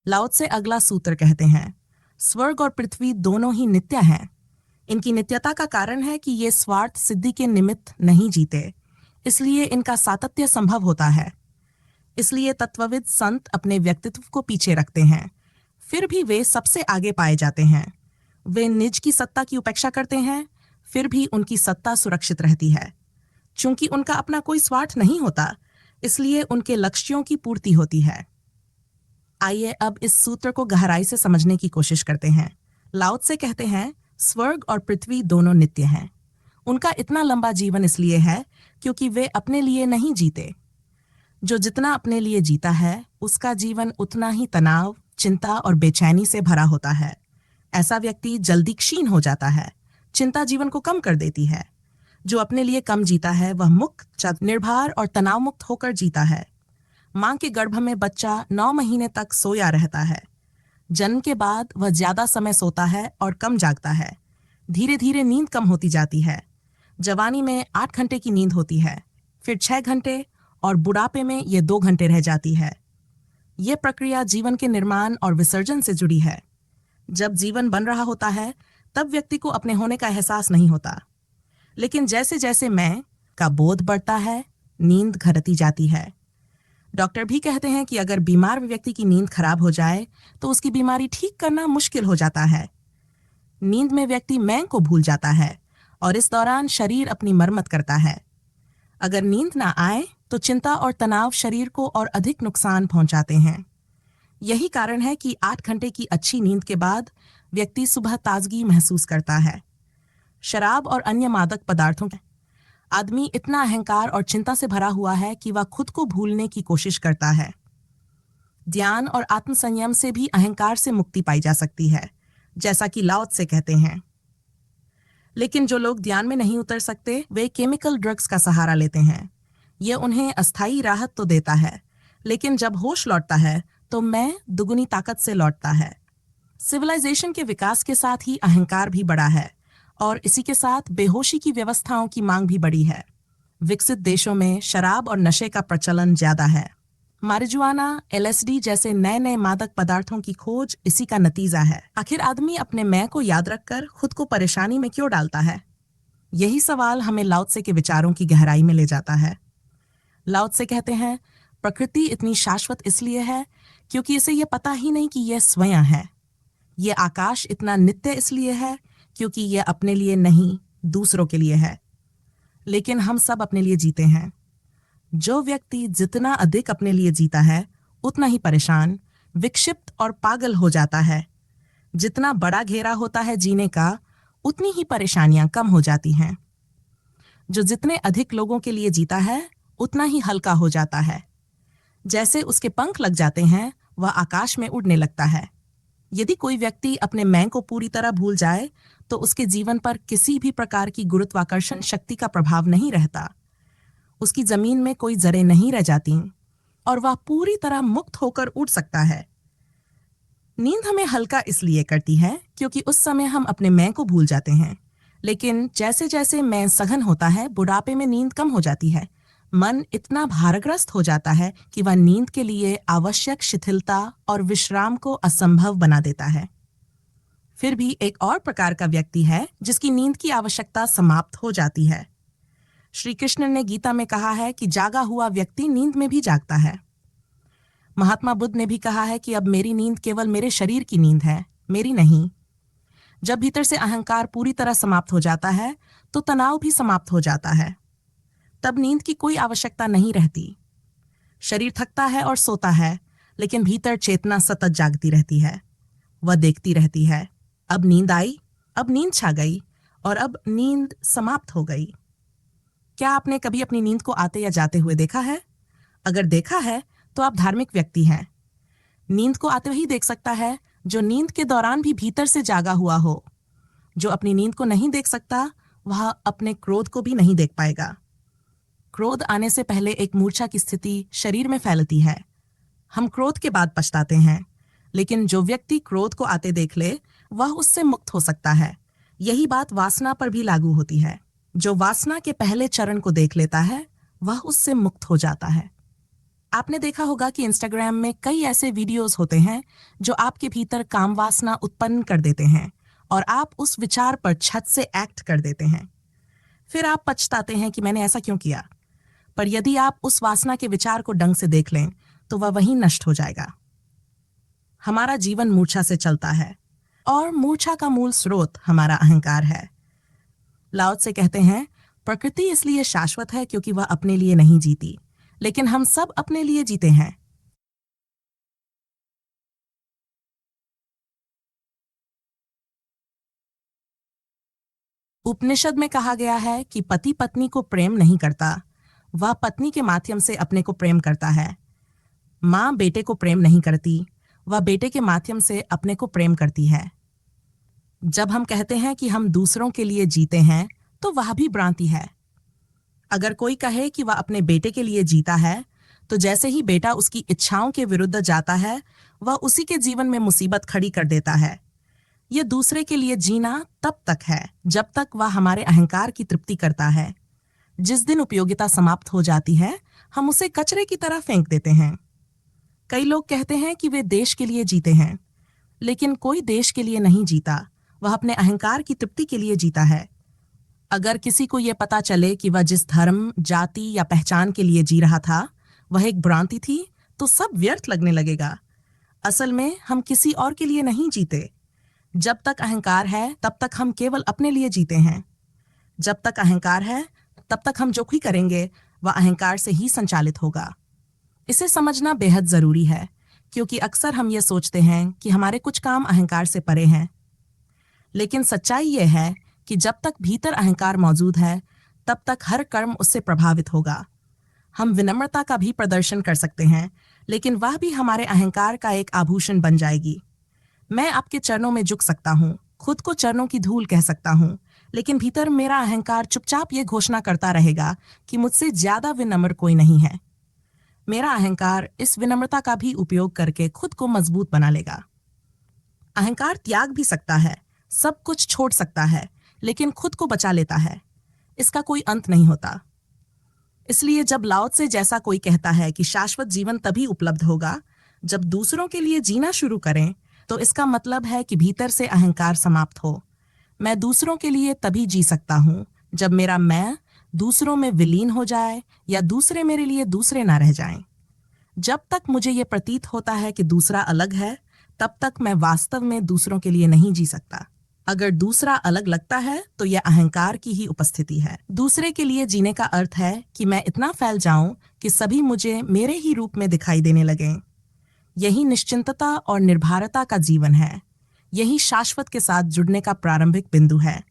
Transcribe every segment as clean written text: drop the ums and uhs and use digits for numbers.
लाओ त्से अगला सूत्र कहते हैं, स्वर्ग और पृथ्वी दोनों ही नित्य हैं। इनकी नित्यता का कारण है कि ये स्वार्थ सिद्धि के निमित्त नहीं जीते, इसलिए इनका सातत्य संभव होता है। इसलिए तत्वविद संत अपने व्यक्तित्व को पीछे रखते हैं, फिर भी वे सबसे आगे पाए जाते हैं। वे निज की सत्ता की उपेक्षा करते हैं, फिर भी उनकी सत्ता सुरक्षित रहती है। चूंकि उनका अपना कोई स्वार्थ नहीं होता, इसलिए उनके लक्ष्यों की पूर्ति होती है। आइए अब इस सूत्र को गहराई से समझने की कोशिश करते हैं। लाओ त्से कहते हैं, स्वर्ग और पृथ्वी दोनों नित्य हैं। उनका इतना लंबा जीवन इसलिए है क्योंकि वे अपने लिए नहीं जीते। जो जितना अपने लिए जीता है, उसका जीवन उतना ही तनाव, चिंता और बेचैनी से भरा होता है। ऐसा व्यक्ति जल्दी क्षीण हो जाता है। चिंता जीवन को कम कर देती है। जो अपने लिए कम जीता है, वह मुक्त, निर्भर और तनाव मुक्त होकर जीता है। मां के गर्भ में बच्चा 9 महीने तक सोया रहता है। जन्म के बाद वह ज्यादा समय सोता है और कम जागता है। धीरे धीरे नींद कम होती जाती है। जवानी में 8 घंटे की नींद होती है, फिर 6 घंटे और बुढ़ापे में ये 2 घंटे रह जाती है। यह प्रक्रिया जीवन के निर्माण और विसर्जन से जुड़ी है। जब जीवन बन रहा होता है, तब व्यक्ति को अपने होने का एहसास नहीं होता, लेकिन जैसे जैसे मैं का बोध बढ़ता है, नींद घटती जाती है। डॉक्टर भी कहते हैं कि अगर बीमार व्यक्ति की नींद खराब हो जाए तो उसकी बीमारी ठीक करना मुश्किल हो जाता है। नींद में व्यक्ति मैं को भूल जाता है और इस दौरान शरीर अपनी मरम्मत करता है। अगर नींद ना आए तो चिंता और तनाव शरीर को और अधिक नुकसान पहुंचाते हैं। यही कारण है कि 8 घंटे की अच्छी नींद के बाद व्यक्ति सुबह ताजगी महसूस करता है। शराब और अन्य मादक पदार्थों आदमी इतना अहंकार और चिंता से भरा हुआ है कि वह खुद को भूलने की कोशिश करता है। ध्यान और आत्मसंयम से भी अहंकार से मुक्ति पाई जा सकती है, जैसा कि लाओ त्से कहते हैं। लेकिन जो लोग ध्यान में नहीं उतर सकते, वे केमिकल ड्रग्स का सहारा लेते हैं। यह उन्हें अस्थायी राहत तो देता है, लेकिन जब होश लौटता है तो मैं दुगुनी ताकत से लौटता है। सिविलाइजेशन के विकास के साथ ही अहंकार भी बढ़ा है और इसी के साथ बेहोशी की व्यवस्थाओं की मांग भी बढ़ी है। विकसित देशों में शराब और नशे का प्रचलन ज्यादा है। मारिजुआना, LSD जैसे नए नए मादक पदार्थों की खोज इसी का नतीजा है। आखिर आदमी अपने मैं को याद रखकर खुद को परेशानी में क्यों डालता है? यही सवाल हमें लाओ त्से के विचारों की गहराई में ले जाता है। लाओ त्से कहते हैं, प्रकृति इतनी शाश्वत इसलिए है क्योंकि इसे यह पता ही नहीं कि यह स्वयं है। यह आकाश इतना नित्य इसलिए है क्योंकि यह अपने लिए नहीं, दूसरों के लिए है। लेकिन हम सब अपने लिए जीते हैं। जो व्यक्ति जितना अधिक अपने लिए जीता है, उतना ही परेशान, विक्षिप्त और पागल हो जाता है। जितना बड़ा घेरा होता है जीने का, उतनी ही परेशानियां कम हो जाती हैं। जो जितने अधिक लोगों के लिए जीता है, उतना ही हल्का हो जाता है। जैसे उसके पंख लग जाते हैं, वह आकाश में उड़ने लगता है। यदि कोई व्यक्ति अपने मैं को पूरी तरह भूल जाए तो उसके जीवन पर किसी भी प्रकार की गुरुत्वाकर्षण शक्ति का प्रभाव नहीं रहता। उसकी जमीन में कोई जरें नहीं रह जाती और वह पूरी तरह मुक्त होकर उड़ सकता है। नींद हमें हल्का इसलिए करती है क्योंकि उस समय हम अपने मैं को भूल जाते हैं। लेकिन जैसे जैसे मैं सघन होता है, बुढ़ापे में नींद कम हो जाती है। मन इतना भारग्रस्त हो जाता है कि वह नींद के लिए आवश्यक शिथिलता और विश्राम को असंभव बना देता है। फिर भी एक और प्रकार का व्यक्ति है जिसकी नींद की आवश्यकता समाप्त हो जाती है। श्री कृष्ण ने गीता में कहा है कि जागा हुआ व्यक्ति नींद में भी जागता है। महात्मा बुद्ध ने भी कहा है कि अब मेरी नींद केवल मेरे शरीर की नींद है, मेरी नहीं। जब भीतर से अहंकार पूरी तरह समाप्त हो जाता है तो तनाव भी समाप्त हो जाता है। तब नींद की कोई आवश्यकता नहीं रहती। शरीर थकता है और सोता है, लेकिन भीतर चेतना सतत जागती रहती है। वह देखती रहती है, अब नींद आई, अब नींद छा गई और अब नींद समाप्त हो गई। क्या आपने कभी अपनी नींद को आते या जाते हुए देखा है? अगर देखा है तो आप धार्मिक व्यक्ति हैं। नींद को आते ही देख सकता है जो नींद के दौरान भी भीतर से जागा हुआ हो। जो अपनी नींद को नहीं देख सकता, वह अपने क्रोध को भी नहीं देख पाएगा। क्रोध आने से पहले एक मूर्छा की स्थिति शरीर में फैलती है। हम क्रोध के बाद पछताते हैं, लेकिन जो व्यक्ति क्रोध को आते देख ले, वह उससे मुक्त हो सकता है। यही बात वासना पर भी लागू होती है। जो वासना के पहले चरण को देख लेता है, वह उससे मुक्त हो जाता है। आपने देखा होगा कि इंस्टाग्राम में कई ऐसे वीडियोस होते हैं जो आपके भीतर काम वासना उत्पन्न कर देते हैं और आप उस विचार पर छत से एक्ट कर देते हैं। फिर आप पछताते हैं कि मैंने ऐसा क्यों किया। पर यदि आप उस वासना के विचार को ढंग से देख लें तो वह वहीं नष्ट हो जाएगा। हमारा जीवन मूर्छा से चलता है और मूर्छा का मूल स्रोत हमारा अहंकार है। लाओ त्से कहते हैं, प्रकृति इसलिए शाश्वत है क्योंकि वह अपने लिए नहीं जीती, लेकिन हम सब अपने लिए जीते हैं। उपनिषद में कहा गया है कि पति पत्नी को प्रेम नहीं करता, वह पत्नी के माध्यम से अपने को प्रेम करता है। माँ बेटे को प्रेम नहीं करती, वह बेटे के माध्यम से अपने को प्रेम करती है। जब हम कहते हैं कि हम दूसरों के लिए जीते हैं तो वह भी भ्रांति है। अगर कोई कहे कि वह अपने बेटे के लिए जीता है, तो जैसे ही बेटा उसकी इच्छाओं के विरुद्ध जाता है, वह उसी के जीवन में मुसीबत खड़ी कर देता है। यह दूसरे के लिए जीना तब तक है जब तक वह हमारे अहंकार की तृप्ति करता है। जिस दिन उपयोगिता समाप्त हो जाती है, हम उसे कचरे की तरह फेंक देते हैं। कई लोग कहते हैं कि वे देश के लिए जीते हैं, लेकिन कोई देश के लिए नहीं जीता, वह अपने अहंकार की तृप्ति के लिए जीता है। अगर किसी को यह पता चले कि वह जिस धर्म, जाति या पहचान के लिए जी रहा था वह एक भ्रांति थी, तो सब व्यर्थ लगने लगेगा। असल में हम किसी और के लिए नहीं जीते। जब तक अहंकार है तब तक हम केवल अपने लिए जीते हैं। जब तक अहंकार है तब तक हम जो भी करेंगे वह अहंकार से ही संचालित होगा। इसे समझना बेहद जरूरी है, क्योंकि अक्सर हम ये सोचते हैं कि हमारे कुछ काम अहंकार से परे हैं। लेकिन सच्चाई यह है कि जब तक भीतर अहंकार मौजूद है तब तक हर कर्म उससे प्रभावित होगा। हम विनम्रता का भी प्रदर्शन कर सकते हैं, लेकिन वह भी हमारे अहंकार का एक आभूषण बन जाएगी। मैं आपके चरणों में झुक सकता हूँ, खुद को चरणों की धूल कह सकता हूँ, लेकिन भीतर मेरा अहंकार चुपचाप ये घोषणा करता रहेगा कि मुझसे ज्यादा विनम्र कोई नहीं है। मेरा अहंकार इस विनम्रता का भी उपयोग करके खुद को मजबूत बना लेगा। अहंकार त्याग भी सकता है, सब कुछ छोड़ सकता है, लेकिन खुद को बचा लेता है। इसका कोई अंत नहीं होता। इसलिए जब लाओ त्से जैसा कोई कहता है कि शाश्वत जीवन तभी उपलब्ध होगा जब दूसरों के लिए जीना शुरू करें, तो इसका मतलब है कि भीतर से अहंकार समाप्त हो। मैं दूसरों के लिए तभी जी सकता हूँ जब मेरा मैं दूसरों में विलीन हो जाए या दूसरे मेरे लिए दूसरे ना रह जाएं। जब तक मुझे ये प्रतीत होता है कि दूसरा अलग है, तब तक मैं वास्तव में दूसरों के लिए नहीं जी सकता। अगर दूसरा अलग लगता है तो यह अहंकार की ही उपस्थिति है। दूसरे के लिए जीने का अर्थ है कि मैं इतना फैल जाऊं कि सभी मुझे मेरे ही रूप में दिखाई देने लगें। यही निश्चिंतता और निर्भरता का जीवन है। यही शाश्वत के साथ जुड़ने का प्रारंभिक बिंदु है।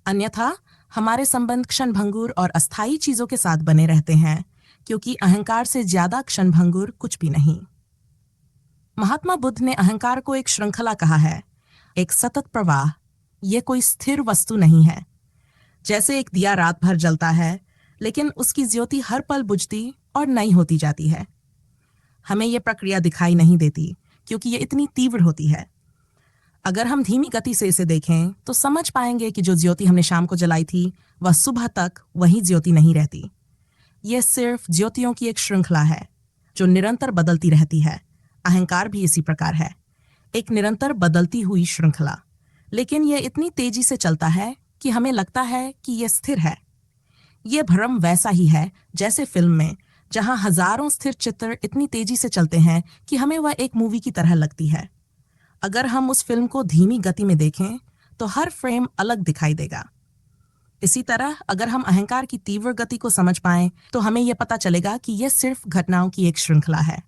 अन्यथा हमारे संबंध क्षणभंगुर और अस्थायी चीजों के साथ बने रहते हैं, क्योंकि अहंकार से ज्यादा क्षणभंगुर कुछ भी नहीं। महात्मा बुद्ध ने अहंकार को एक श्रृंखला कहा है, एक सतत प्रवाह। यह कोई स्थिर वस्तु नहीं है। जैसे एक दिया रात भर जलता है, लेकिन उसकी ज्योति हर पल बुझती और नई होती जाती है। हमें यह प्रक्रिया दिखाई नहीं देती क्योंकि यह इतनी तीव्र होती है। अगर हम धीमी गति से इसे देखें तो समझ पाएंगे कि जो ज्योति हमने शाम को जलाई थी वह सुबह तक वही ज्योति नहीं रहती। यह सिर्फ ज्योतियों की एक श्रृंखला है जो निरंतर बदलती रहती है। अहंकार भी इसी प्रकार है, एक निरंतर बदलती हुई श्रृंखला, लेकिन यह इतनी तेजी से चलता है कि हमें लगता है कि यह स्थिर है। यह भ्रम वैसा ही है जैसे फिल्म में, जहां हजारों स्थिर चित्र इतनी तेजी से चलते हैं कि हमें वह एक मूवी की तरह लगती है। अगर हम उस फिल्म को धीमी गति में देखें तो हर फ्रेम अलग दिखाई देगा। इसी तरह अगर हम अहंकार की तीव्र गति को समझ पाएं तो हमें यह पता चलेगा कि यह सिर्फ घटनाओं की एक श्रृंखला है।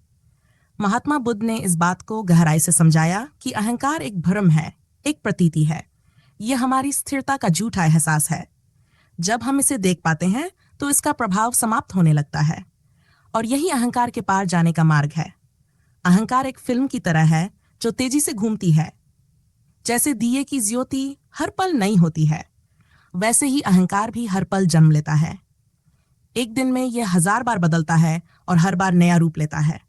महात्मा बुद्ध ने इस बात को गहराई से समझाया कि अहंकार एक भ्रम है, एक प्रतीति है। यह हमारी स्थिरता का झूठा एहसास है। जब हम इसे देख पाते हैं तो इसका प्रभाव समाप्त होने लगता है, और यही अहंकार के पार जाने का मार्ग है। अहंकार एक फिल्म की तरह है जो तेजी से घूमती है। जैसे दिए की ज्योति हर पल नई होती है, वैसे ही अहंकार भी हर पल जन्म लेता है। एक दिन में यह 1000 बार बदलता है और हर बार नया रूप लेता है।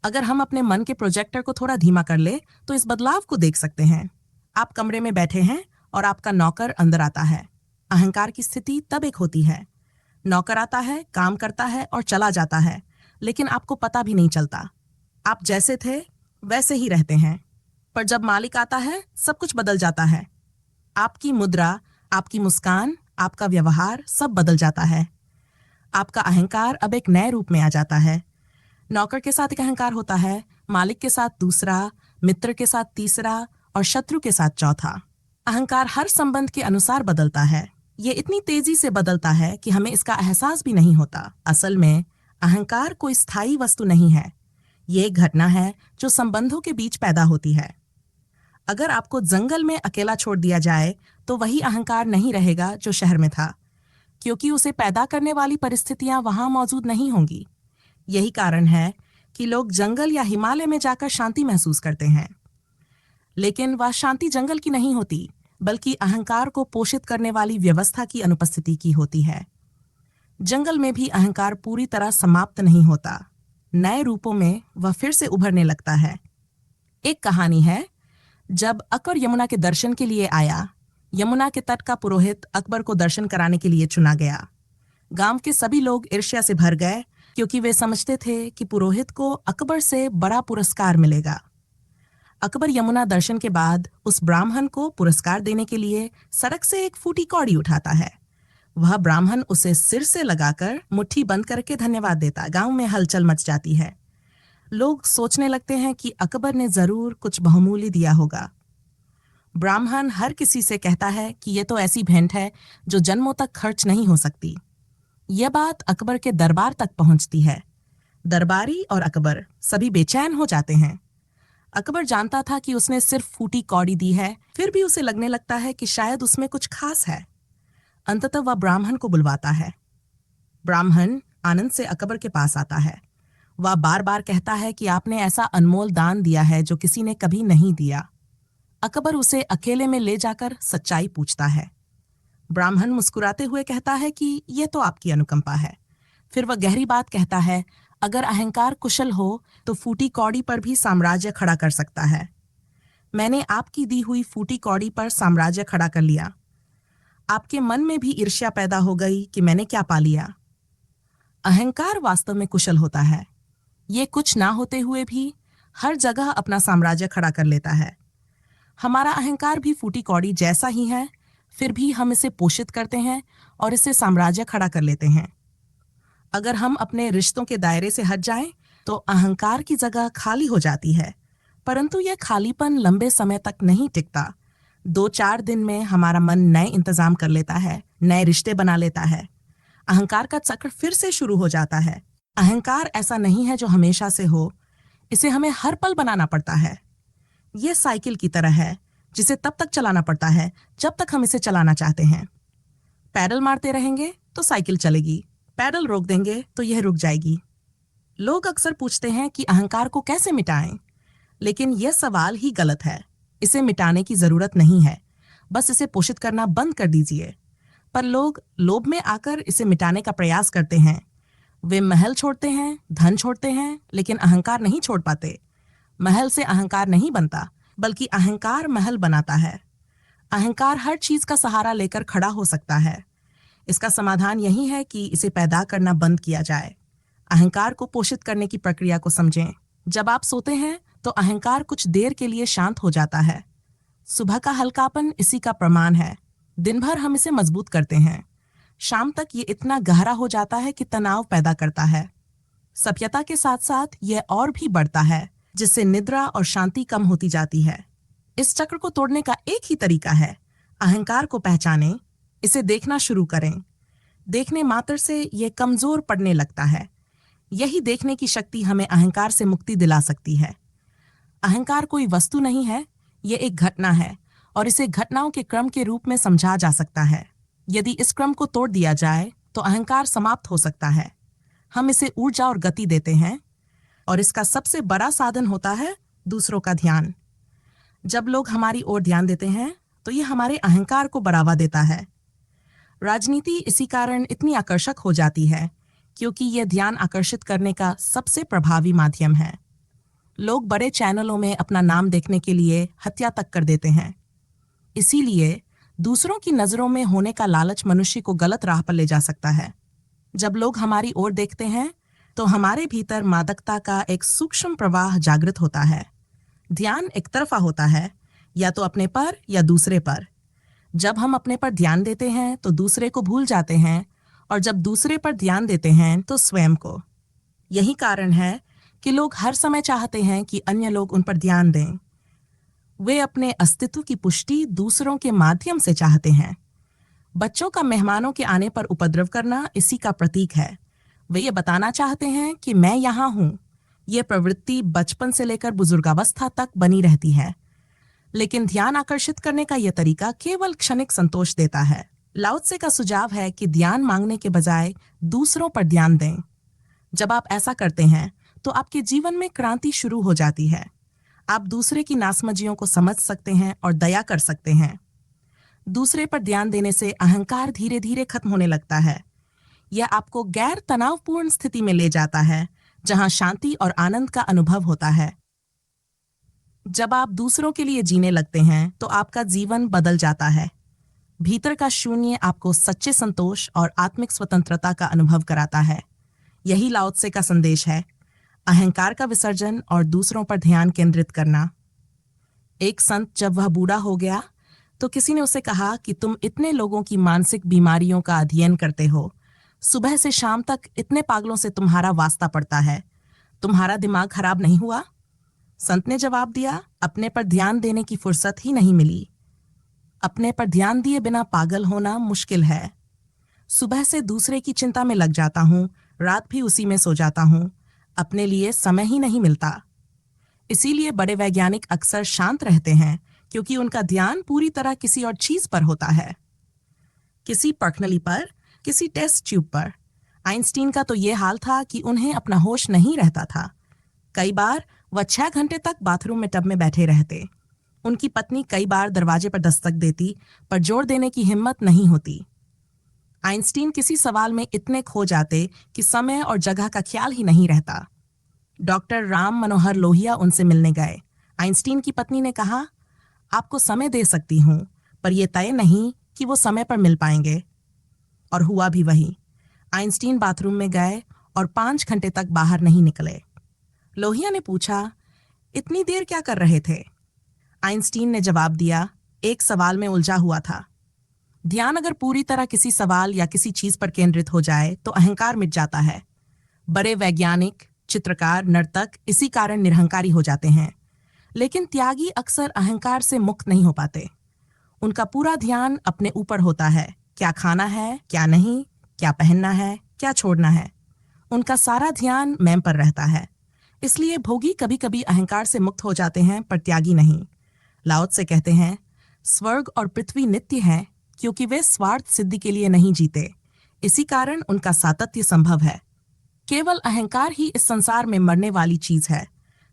अगर हम अपने मन के प्रोजेक्टर को थोड़ा धीमा कर ले तो इस बदलाव को देख सकते हैं। आप कमरे में बैठे हैं और आपका नौकर अंदर आता है। अहंकार की स्थिति तब एक होती है। नौकर आता है, काम करता है और चला जाता है, लेकिन आपको पता भी नहीं चलता। आप जैसे थे वैसे ही रहते हैं, पर जब मालिक आता है सब कुछ बदल जाता है। आपकी मुद्रा, आपकी मुस्कान, आपका व्यवहार सब बदल जाता है। आपका अहंकार अब एक नए रूप में आ जाता है। नौकर के साथ एक अहंकार होता है, मालिक के साथ दूसरा, मित्र के साथ तीसरा और शत्रु के साथ चौथा। अहंकार हर संबंध के अनुसार बदलता है। ये इतनी तेजी से बदलता है कि हमें इसका एहसास भी नहीं होता। असल में अहंकार कोई स्थायी वस्तु नहीं है। ये एक घटना है जो संबंधों के बीच पैदा होती है। अगर आपको जंगल में अकेला छोड़ दिया जाए तो वही अहंकार नहीं रहेगा जो शहर में था, क्योंकि उसे पैदा करने वाली परिस्थितियां वहां मौजूद नहीं होंगी। यही कारण है कि लोग जंगल या हिमालय में जाकर शांति महसूस करते हैं, लेकिन वह शांति जंगल की नहीं होती, बल्कि अहंकार को पोषित करने वाली व्यवस्था की अनुपस्थिति की होती है। जंगल में भी अहंकार पूरी तरह समाप्त नहीं होता। नए रूपों में वह फिर से उभरने लगता है। एक कहानी है, जब अकबर यमुना के दर्शन के लिए आया, यमुना के तट का पुरोहित अकबर को दर्शन कराने के लिए चुना गया। गांव के सभी लोग ईर्ष्या से भर गए, क्योंकि वे समझते थे कि पुरोहित को अकबर से बड़ा पुरस्कार मिलेगा। अकबर यमुना दर्शन के बाद उस ब्राह्मण को पुरस्कार देने के लिए सड़क से एक फूटी कौड़ी उठाता है। वह ब्राह्मण उसे सिर से लगाकर मुट्ठी बंद करके धन्यवाद देता। गांव में हलचल मच जाती है। लोग सोचने लगते हैं कि अकबर ने जरूर कुछ बहुमूल्य दिया होगा। ब्राह्मण हर किसी से कहता है कि यह तो ऐसी भेंट है जो जन्मों तक खर्च नहीं हो सकती। यह बात अकबर के दरबार तक पहुंचती है। दरबारी और अकबर सभी बेचैन हो जाते हैं। अकबर जानता था कि उसने सिर्फ फूटी कौड़ी दी है, फिर भी उसे लगने लगता है कि शायद उसमें कुछ खास है। अंततः वह ब्राह्मण को बुलवाता है। ब्राह्मण आनंद से अकबर के पास आता है। वह बार बार कहता है कि आपने ऐसा अनमोल दान दिया है जो किसी ने कभी नहीं दिया। अकबर उसे अकेले में ले जाकर सच्चाई पूछता है। ब्राह्मण मुस्कुराते हुए कहता है कि यह तो आपकी अनुकंपा है। फिर वह गहरी बात कहता है, अगर अहंकार कुशल हो तो फूटी कौड़ी पर भी साम्राज्य खड़ा कर सकता है। मैंने आपकी दी हुई फूटी कौड़ी पर साम्राज्य खड़ा कर लिया। आपके मन में भी ईर्ष्या पैदा हो गई कि मैंने क्या पा लिया। अहंकार वास्तव में कुशल होता है। ये कुछ ना होते हुए भी हर जगह अपना साम्राज्य खड़ा कर लेता है। हमारा अहंकार भी फूटी कौड़ी जैसा ही है, फिर भी हम इसे पोषित करते हैं और इसे साम्राज्य खड़ा कर लेते हैं। अगर हम अपने रिश्तों के दायरे से हट जाएं, तो अहंकार की जगह खाली हो जाती है, परंतु यह खालीपन लंबे समय तक नहीं टिकता। 2-4 दिन में हमारा मन नए इंतजाम कर लेता है, नए रिश्ते बना लेता है। अहंकार का चक्र फिर से शुरू हो जाता है। अहंकार ऐसा नहीं है जो हमेशा से हो, इसे हमें हर पल बनाना पड़ता है। यह साइकिल की तरह है, जिसे तब तक चलाना पड़ता है जब तक हम इसे चलाना चाहते हैं। पैडल मारते रहेंगे तो साइकिल चलेगी, पैडल रोक देंगे तो यह रुक जाएगी। लोग अक्सर पूछते हैं कि अहंकार को कैसे मिटाएं, लेकिन यह सवाल ही गलत है। इसे मिटाने की जरूरत नहीं है, बस इसे पोषित करना बंद कर दीजिए। पर लोग लोभ में आकर इसे मिटाने का प्रयास करते हैं। वे महल छोड़ते हैं, धन छोड़ते हैं, लेकिन अहंकार नहीं छोड़ पाते। महल से अहंकार नहीं बनता, बल्कि अहंकार महल बनाता है। अहंकार हर चीज का सहारा लेकर खड़ा हो सकता है। इसका समाधान यही है कि इसे पैदा करना बंद किया जाए। अहंकार को पोषित करने की प्रक्रिया को समझें। जब आप सोते हैं तो अहंकार कुछ देर के लिए शांत हो जाता है। सुबह का हल्कापन इसी का प्रमाण है। दिन भर हम इसे मजबूत करते हैं, शाम तक ये इतना गहरा हो जाता है कि तनाव पैदा करता है। सभ्यता के साथ साथ यह और भी बढ़ता है, जिससे निद्रा और शांति कम होती जाती है। इस चक्र को तोड़ने का एक ही तरीका है, अहंकार को पहचानें, इसे देखना शुरू करें। देखने मात्र से यह कमजोर पड़ने लगता है। यही देखने की शक्ति हमें अहंकार से मुक्ति दिला सकती है। अहंकार कोई वस्तु नहीं है, यह एक घटना है और इसे घटनाओं के क्रम के रूप में समझा जा सकता है। यदि इस क्रम को तोड़ दिया जाए तो अहंकार समाप्त हो सकता है। हम इसे ऊर्जा और गति देते हैं और इसका सबसे बड़ा साधन होता है दूसरों का ध्यान। जब लोग हमारी ओर ध्यान देते हैं तो यह हमारे अहंकार को बढ़ावा देता है। राजनीति इसी कारण इतनी आकर्षक हो जाती है, क्योंकि यह ध्यान आकर्षित करने का सबसे प्रभावी माध्यम है। लोग बड़े चैनलों में अपना नाम देखने के लिए हत्या तक कर देते हैं। इसीलिए दूसरों की नजरों में होने का लालच मनुष्य को गलत राह पर ले जा सकता है। जब लोग हमारी ओर देखते हैं, तो हमारे भीतर मादकता का एक सूक्ष्म प्रवाह जागृत होता है। ध्यान एक तरफा होता है, या तो अपने पर या दूसरे पर। जब हम अपने पर ध्यान देते हैं तो दूसरे को भूल जाते हैं, और जब दूसरे पर ध्यान देते हैं तो स्वयं को। यही कारण है कि लोग हर समय चाहते हैं कि अन्य लोग उन पर ध्यान दें। वे अपने अस्तित्व की पुष्टि दूसरों के माध्यम से चाहते हैं। बच्चों का मेहमानों के आने पर उपद्रव करना इसी का प्रतीक है। वे ये बताना चाहते हैं कि मैं यहाँ हूँ। ये प्रवृत्ति बचपन से लेकर बुजुर्गावस्था तक बनी रहती है। लेकिन ध्यान आकर्षित करने का यह तरीका केवल क्षणिक संतोष देता है। लाओ त्से का सुझाव है कि ध्यान मांगने के बजाय दूसरों पर ध्यान दें। जब आप ऐसा करते हैं तो आपके जीवन में क्रांति शुरू हो जाती है। आप दूसरे की नासमझियों को समझ सकते हैं और दया कर सकते हैं। दूसरे पर ध्यान देने से अहंकार धीरे धीरे खत्म होने लगता है। यह आपको गैर तनावपूर्ण स्थिति में ले जाता है, जहां शांति और आनंद का अनुभव होता है। जब आप दूसरों के लिए जीने लगते हैं तो आपका जीवन बदल जाता है। भीतर का शून्य आपको सच्चे संतोष और आत्मिक स्वतंत्रता का अनुभव कराता है। यही लाओ त्से का संदेश है, अहंकार का विसर्जन और दूसरों पर ध्यान केंद्रित करना। एक संत जब वह बूढ़ा हो गया तो किसी ने उसे कहा कि तुम इतने लोगों की मानसिक बीमारियों का अध्ययन करते हो, सुबह से शाम तक इतने पागलों से तुम्हारा वास्ता पड़ता है, तुम्हारा दिमाग खराब नहीं हुआ? संत ने जवाब दिया, अपने पर ध्यान देने की फुर्सत ही नहीं मिली। अपने पर ध्यान दिए बिना पागल होना मुश्किल है। सुबह से दूसरे की चिंता में लग जाता हूँ, रात भी उसी में सो जाता हूँ, अपने लिए समय ही नहीं मिलता। इसीलिए बड़े वैज्ञानिक अक्सर शांत रहते हैं, क्योंकि उनका ध्यान पूरी तरह किसी और चीज पर होता है, किसी पर्खनली पर, किसी टेस्ट ट्यूब पर। आइंस्टीन का तो ये हाल था कि उन्हें अपना होश नहीं रहता था। कई बार वह 6 घंटे तक बाथरूम में टब में बैठे रहते। उनकी पत्नी कई बार दरवाजे पर दस्तक देती, पर जोर देने की हिम्मत नहीं होती। आइंस्टीन किसी सवाल में इतने खो जाते कि समय और जगह का ख्याल ही नहीं रहता। डॉक्टर राम मनोहर लोहिया उनसे मिलने गए। आइंस्टीन की पत्नी ने कहा, आपको समय दे सकती हूँ, पर यह तय नहीं कि वो समय पर मिल पाएंगे। और हुआ भी वही। आइंस्टीन बाथरूम में गए और 5 घंटे तक बाहर नहीं निकले। लोहिया ने पूछा, इतनी देर क्या कर रहे थे? आइंस्टीन ने जवाब दिया, एक सवाल में उलझा हुआ था। ध्यान अगर पूरी तरह किसी सवाल या किसी चीज पर केंद्रित हो जाए तो अहंकार मिट जाता है। बड़े वैज्ञानिक, चित्रकार, नर्तक इसी कारण निरहंकारी हो जाते हैं। लेकिन त्यागी अक्सर अहंकार से मुक्त नहीं हो पाते। उनका पूरा ध्यान अपने ऊपर होता है, क्या खाना है, क्या नहीं, क्या पहनना है, क्या छोड़ना है। उनका सारा ध्यान मैं पर रहता है। इसलिए भोगी कभी कभी अहंकार से मुक्त हो जाते हैं, पर त्यागी नहीं। लाओ त्से कहते हैं, स्वर्ग और पृथ्वी नित्य हैं, क्योंकि वे स्वार्थ सिद्धि के लिए नहीं जीते। इसी कारण उनका सातत्य संभव है। केवल अहंकार ही इस संसार में मरने वाली चीज है।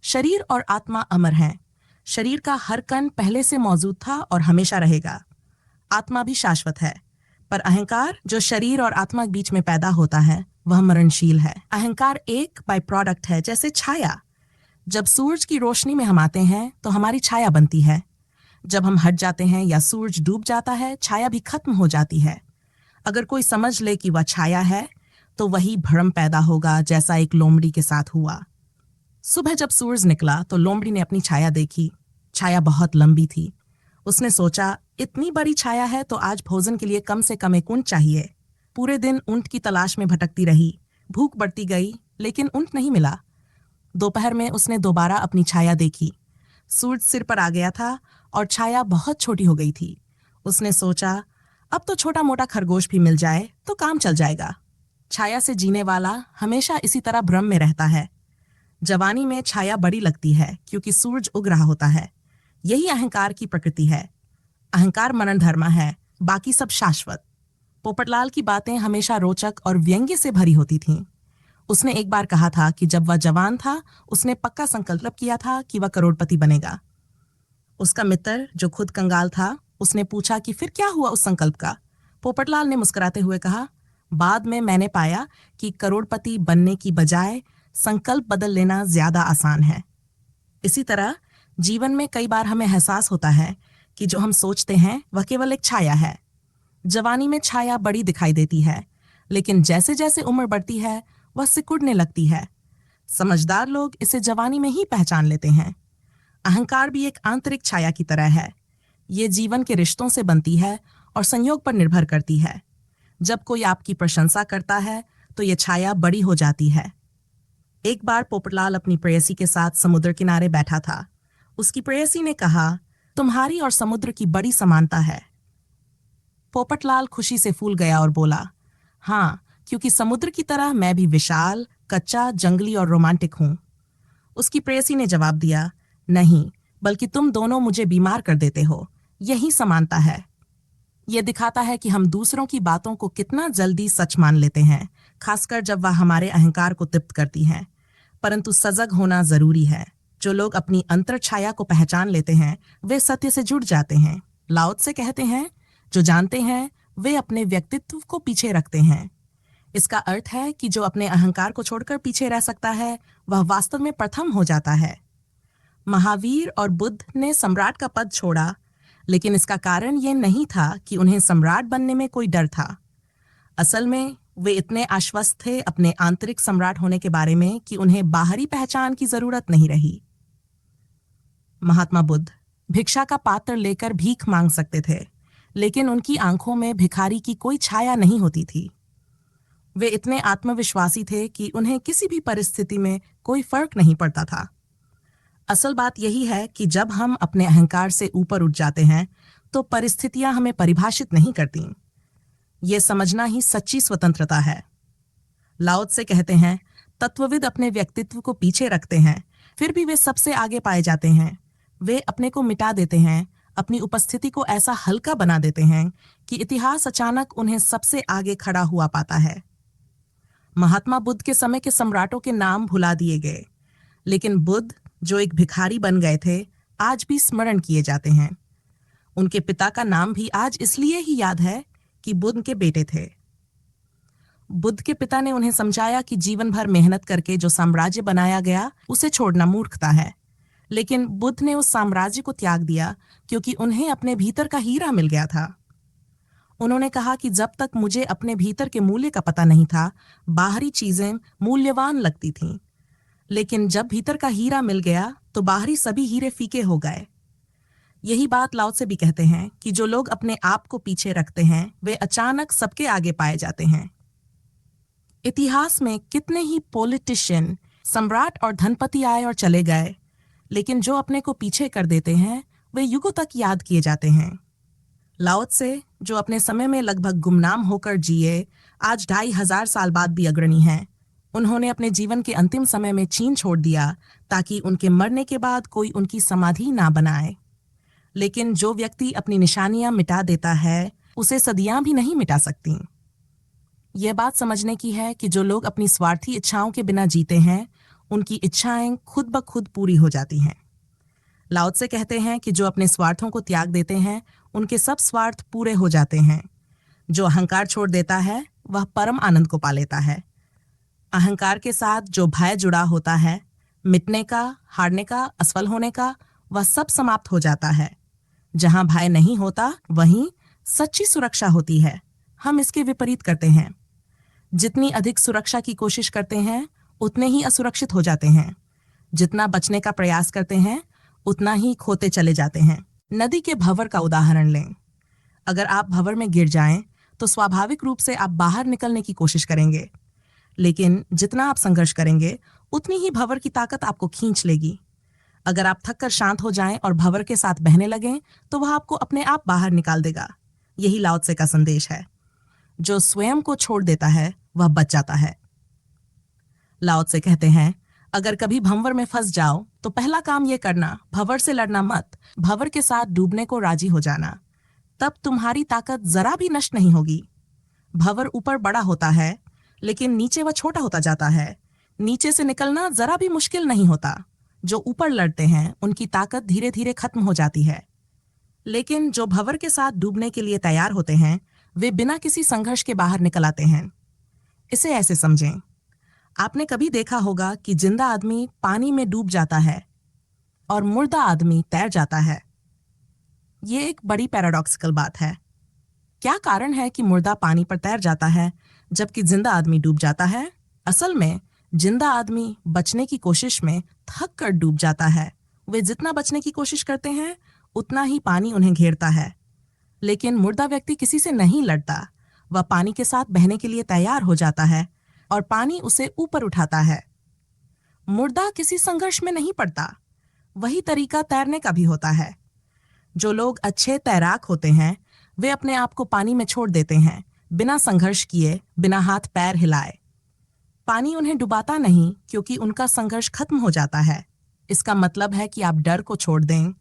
शरीर और आत्मा अमर हैं। शरीर का हर कण पहले से मौजूद था और हमेशा रहेगा। आत्मा भी शाश्वत है, पर अहंकार जो शरीर और आत्मा के बीच में पैदा होता है वह मरणशील है। अहंकार एक बाय प्रोडक्ट है, जैसे छाया। जब सूरज की रोशनी में हम आते हैं तो हमारी छाया बनती है। जब हम हट जाते हैं या सूरज डूब जाता है, छाया भी खत्म हो जाती है। अगर कोई समझ ले कि वह छाया है तो वही भ्रम पैदा होगा, जैसा एक लोमड़ी के साथ हुआ। सुबह जब सूरज निकला तो लोमड़ी ने अपनी छाया देखी। छाया बहुत लंबी थी। उसने सोचा, इतनी बड़ी छाया है तो आज भोजन के लिए कम से कम एक ऊंट चाहिए। पूरे दिन ऊंट की तलाश में भटकती रही। भूख बढ़ती गई, लेकिन ऊंट नहीं मिला। दोपहर में उसने दोबारा अपनी छाया देखी। सूरज सिर पर आ गया था और छाया बहुत छोटी हो गई थी। उसने सोचा, अब तो छोटा मोटा खरगोश भी मिल जाए तो काम चल जाएगा। छाया से जीने वाला हमेशा इसी तरह भ्रम में रहता है। जवानी में छाया बड़ी लगती है क्योंकि सूरज उग रहा होता है। यही अहंकार की प्रकृति है। अहंकार मरण धर्मा है, बाकी सब शाश्वत। पोपटलाल की बातें हमेशा रोचक और व्यंग्य से भरी होती थीं। उसने एक बार कहा था कि जब वह जवान था उसने पक्का संकल्प किया था कि वह करोड़पति बनेगा। उसका मित्र जो खुद कंगाल था, उसने पूछा कि फिर क्या हुआ उस संकल्प का? पोपटलाल ने मुस्कुराते हुए कहा, बाद में मैंने पाया कि करोड़पति बनने की बजाय संकल्प बदल लेना ज्यादा आसान है। इसी तरह जीवन में कई बार हमें एहसास होता है कि जो हम सोचते हैं वह केवल एक छाया है। जवानी में छाया बड़ी दिखाई देती है, लेकिन जैसे जैसे उम्र बढ़ती है वह सिकुड़ने लगती है। समझदार लोग इसे जवानी में ही पहचान लेते हैं। अहंकार भी एक आंतरिक छाया की तरह है। ये जीवन के रिश्तों से बनती है और संयोग पर निर्भर करती है। जब कोई आपकी प्रशंसा करता है तो ये छाया बड़ी हो जाती है। एक बार पोपटलाल अपनी प्रेयसी के साथ समुद्र किनारे बैठा था। उसकी प्रेयसी ने कहा, तुम्हारी और समुद्र की बड़ी समानता है। पोपटलाल खुशी से फूल गया और बोला, हाँ, क्योंकि समुद्र की तरह मैं भी विशाल, कच्चा, जंगली और रोमांटिक हूं। उसकी प्रेयसी ने जवाब दिया, नहीं, बल्कि तुम दोनों मुझे बीमार कर देते हो। यही समानता है। यह दिखाता है कि हम दूसरों की बातों को कितना जल्दी सच मान लेते हैं, खासकर जब वह हमारे अहंकार को तृप्त करती हैं। परंतु सजग होना जरूरी है। जो लोग अपनी अंतर छाया को पहचान लेते हैं वे सत्य से जुड़ जाते हैं। लाओ त्से कहते हैं, जो जानते हैं वे अपने व्यक्तित्व को पीछे रखते हैं। इसका अर्थ है कि जो अपने अहंकार को छोड़कर पीछे रह सकता है वह वास्तव में प्रथम हो जाता है। महावीर और बुद्ध ने सम्राट का पद छोड़ा, लेकिन इसका कारण यह नहीं था कि उन्हें सम्राट बनने में कोई डर था। असल में वे इतने आश्वस्त थे अपने आंतरिक सम्राट होने के बारे में कि उन्हें बाहरी पहचान की जरूरत नहीं रही। महात्मा बुद्ध भिक्षा का पात्र लेकर भीख मांग सकते थे, लेकिन उनकी आंखों में भिखारी की कोई छाया नहीं होती थी। वे इतने आत्मविश्वासी थे कि उन्हें किसी भी परिस्थिति में कोई फर्क नहीं पड़ता था। असल बात यही है कि जब हम अपने अहंकार से ऊपर उठ जाते हैं तो परिस्थितियां हमें परिभाषित नहीं करती। ये समझना ही सच्ची स्वतंत्रता है। लाओ त्से कहते हैं, तत्वविद अपने व्यक्तित्व को पीछे रखते हैं, फिर भी वे सबसे आगे पाए जाते हैं। वे अपने को मिटा देते हैं, अपनी उपस्थिति को ऐसा हल्का बना देते हैं कि इतिहास अचानक उन्हें सबसे आगे खड़ा हुआ पाता है। महात्मा बुद्ध के समय के सम्राटों के नाम भुला दिए गए, लेकिन बुद्ध जो एक भिखारी बन गए थे आज भी स्मरण किए जाते हैं। उनके पिता का नाम भी आज इसलिए ही याद है कि बुद्ध के बेटे थे। बुद्ध के पिता ने उन्हें समझाया कि जीवन भर मेहनत करके जो साम्राज्य बनाया गया उसे छोड़ना मूर्खता है, लेकिन बुद्ध ने उस साम्राज्य को त्याग दिया क्योंकि उन्हें अपने भीतर का हीरा मिल गया था। उन्होंने कहा कि जब तक मुझे अपने भीतर के मूल्य का पता नहीं था, बाहरी चीजें मूल्यवान लगती थीं, लेकिन जब भीतर का हीरा मिल गया तो बाहरी सभी हीरे फीके हो गए। यही बात लाओ त्से भी कहते हैं कि जो लोग अपने आप को पीछे रखते हैं वे अचानक सबके आगे पाए जाते हैं। इतिहास में कितने ही पॉलिटिशियन, सम्राट और धनपति आए और चले गए, लेकिन जो अपने को पीछे कर देते हैं वे युगों तक याद किए जाते हैं। लाओ त्से जो अपने समय में लगभग गुमनाम होकर जिए, आज 2500 साल बाद भी अग्रणी हैं। उन्होंने अपने जीवन के अंतिम समय में चीन छोड़ दिया ताकि उनके मरने के बाद कोई उनकी समाधि ना बनाए। लेकिन जो व्यक्ति अपनी निशानियां मिटा देता है उसे सदियां भी नहीं मिटा सकती। यह बात समझने की है कि जो लोग अपनी स्वार्थी इच्छाओं के बिना जीते हैं उनकी इच्छाएं खुद ब खुद पूरी हो जाती हैं। लाओ त्से कहते हैं कि जो अपने स्वार्थों को त्याग देते हैं उनके सब स्वार्थ पूरे हो जाते हैं। जो अहंकार छोड़ देता है वह परम आनंद को पा लेता है। अहंकार के साथ जो भय जुड़ा होता है, मिटने का, हारने का, असफल होने का, वह सब समाप्त हो जाता है। जहां भय नहीं होता वहीं सच्ची सुरक्षा होती है। हम इसके विपरीत करते हैं। जितनी अधिक सुरक्षा की कोशिश करते हैं उतने ही असुरक्षित हो जाते हैं। जितना बचने का प्रयास करते हैं उतना ही खोते चले जाते हैं। नदी के भंवर का उदाहरण लें। अगर आप भंवर में गिर जाएं तो स्वाभाविक रूप से आप बाहर निकलने की कोशिश करेंगे, लेकिन जितना आप संघर्ष करेंगे उतनी ही भंवर की ताकत आपको खींच लेगी। अगर आप थक कर शांत हो जाएं और भंवर के साथ बहने लगें तो वह आपको अपने आप बाहर निकाल देगा। यही लाओ त्से का संदेश है। जो स्वयं को छोड़ देता है वह बच जाता है। लाओ त्से कहते हैं, अगर कभी भंवर में फंस जाओ तो पहला काम यह करना, भंवर से लड़ना मत, भंवर के साथ डूबने को राजी हो जाना। तब तुम्हारी ताकत जरा भी नष्ट नहीं होगी। भंवर ऊपर बड़ा होता है लेकिन नीचे वह छोटा होता जाता है। नीचे से निकलना जरा भी मुश्किल नहीं होता। जो ऊपर लड़ते हैं उनकी ताकत धीरे धीरे खत्म हो जाती है, लेकिन जो भंवर के साथ डूबने के लिए तैयार होते हैं वे बिना किसी संघर्ष के बाहर निकल आते हैं। इसे ऐसे समझें, आपने कभी देखा होगा कि जिंदा आदमी पानी में डूब जाता है और मुर्दा आदमी तैर जाता है। ये एक बड़ी पैराडॉक्सिकल बात है। क्या कारण है कि मुर्दा पानी पर तैर जाता है जबकि जिंदा आदमी डूब जाता है? असल में जिंदा आदमी बचने की कोशिश में थक कर डूब जाता है। वे जितना बचने की कोशिश करते हैं उतना ही पानी उन्हें घेरता है। लेकिन मुर्दा व्यक्ति किसी से नहीं लड़ता। वह पानी के साथ बहने के लिए तैयार हो जाता है और पानी उसे ऊपर उठाता है। मुर्दा किसी संघर्ष में नहीं पड़ता। वही तरीका तैरने का भी होता है। जो लोग अच्छे तैराक होते हैं वे अपने आप को पानी में छोड़ देते हैं, बिना संघर्ष किए, बिना हाथ पैर हिलाए। पानी उन्हें डुबाता नहीं क्योंकि उनका संघर्ष खत्म हो जाता है। इसका मतलब है कि आप डर को छोड़ दें,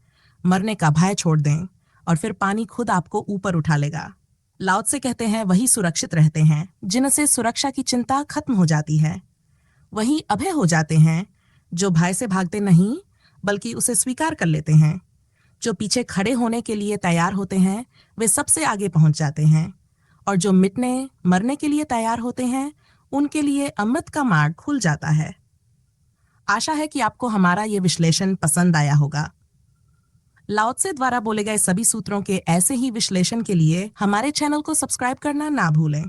मरने का भय छोड़ दें और फिर पानी खुद आपको ऊपर उठा लेगा। लाओ त्से कहते हैं वही सुरक्षित रहते हैं जिनसे सुरक्षा की चिंता खत्म हो जाती है। वही अभय हो जाते हैं जो भय से भागते नहीं बल्कि उसे स्वीकार कर लेते हैं। जो पीछे खड़े होने के लिए तैयार होते हैं वे सबसे आगे पहुंच जाते हैं और जो मिटने मरने के लिए तैयार होते हैं उनके लिए अमृत का मार्ग खुल जाता है। आशा है कि आपको हमारा ये विश्लेषण पसंद आया होगा। लाओ त्से द्वारा बोले गए सभी सूत्रों के ऐसे ही विश्लेषण के लिए हमारे चैनल को सब्सक्राइब करना ना भूलें।